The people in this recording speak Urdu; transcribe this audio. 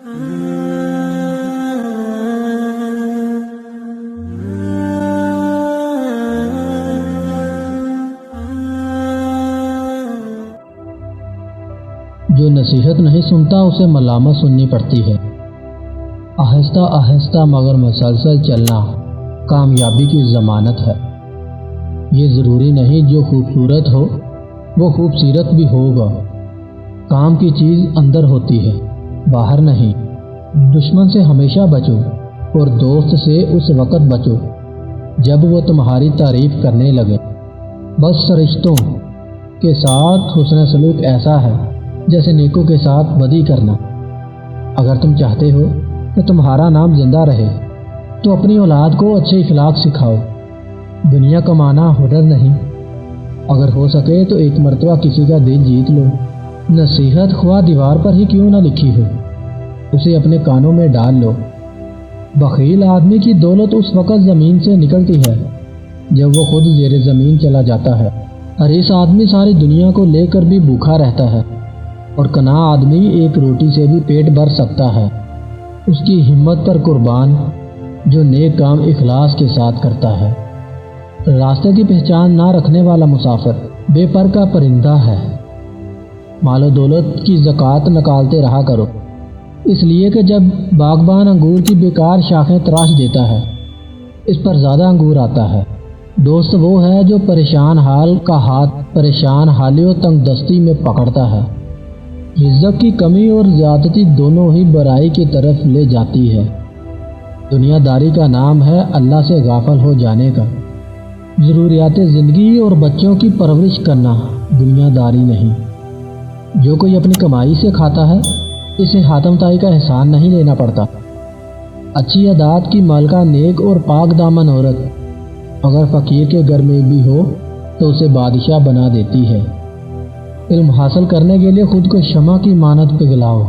جو نصیحت نہیں سنتا اسے ملامت سننی پڑتی ہے۔ آہستہ آہستہ مگر مسلسل چلنا کامیابی کی ضمانت ہے۔ یہ ضروری نہیں جو خوبصورت ہو وہ خوبصورت بھی ہوگا۔ کام کی چیز اندر ہوتی ہے، باہر نہیں۔ دشمن سے ہمیشہ بچو اور دوست سے اس وقت بچو جب وہ تمہاری تعریف کرنے لگے۔ بس رشتوں کے ساتھ حسن سلوک ایسا ہے جیسے نیکوں کے ساتھ بدی کرنا۔ اگر تم چاہتے ہو کہ تمہارا نام زندہ رہے تو اپنی اولاد کو اچھے اخلاق سکھاؤ۔ دنیا کمانا ہنر نہیں، اگر ہو سکے تو ایک مرتبہ کسی کا دل جیت لو۔ نصیحت خواہ دیوار پر ہی کیوں نہ لکھی ہو، اسے اپنے کانوں میں ڈال لو۔ بخیل آدمی کی دولت اس وقت زمین سے نکلتی ہے جب وہ خود زیر زمین چلا جاتا ہے۔ حریص آدمی ساری دنیا کو لے کر بھی بھوکا رہتا ہے، اور قناع آدمی ایک روٹی سے بھی پیٹ بھر سکتا ہے۔ اس کی ہمت پر قربان جو نیک کام اخلاص کے ساتھ کرتا ہے۔ راستے کی پہچان نہ رکھنے والا مسافر بے پر کا پرندہ ہے۔ مال و دولت کی زکوٰۃ نکالتے رہا کرو، اس لیے کہ جب باغبان انگور کی بیکار شاخیں تراش دیتا ہے اس پر زیادہ انگور آتا ہے۔ دوست وہ ہے جو پریشان حال کا ہاتھ پریشان حالی و تنگ دستی میں پکڑتا ہے۔ رزق کی کمی اور زیادتی دونوں ہی برائی کی طرف لے جاتی ہے۔ دنیا داری کا نام ہے اللہ سے غافل ہو جانے کا۔ ضروریات زندگی اور بچوں کی پرورش کرنا دنیا داری نہیں۔ جو کوئی اپنی کمائی سے کھاتا ہے اسے حاتم طائی کا احسان نہیں لینا پڑتا۔ اچھی عادات کی مالکہ نیک اور پاک دامن عورت اگر فقیر کے گھر میں بھی ہو تو اسے بادشاہ بنا دیتی ہے۔ علم حاصل کرنے کے لیے خود کو شمع کی مانند پگھلاؤ۔